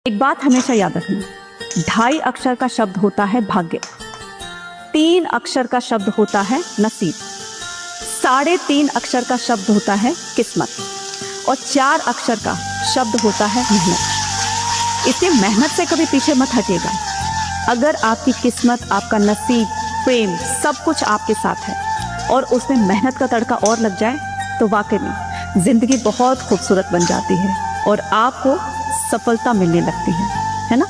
एक बात हमेशा याद रखना, 2.5 अक्षर का शब्द होता है भाग्य, 3 अक्षर का शब्द होता है नसीब, 3.5 अक्षर का शब्द होता है किस्मत और 4 अक्षर का शब्द होता है मेहनत। इसलिए मेहनत से कभी पीछे मत हटिएगा। अगर आपकी किस्मत, आपका नसीब, प्रेम सब कुछ आपके साथ है और उसमें मेहनत का तड़का और लग जाए तो वाकई में जिंदगी बहुत खूबसूरत बन जाती है और आपको सफलता मिलने लगती है ना।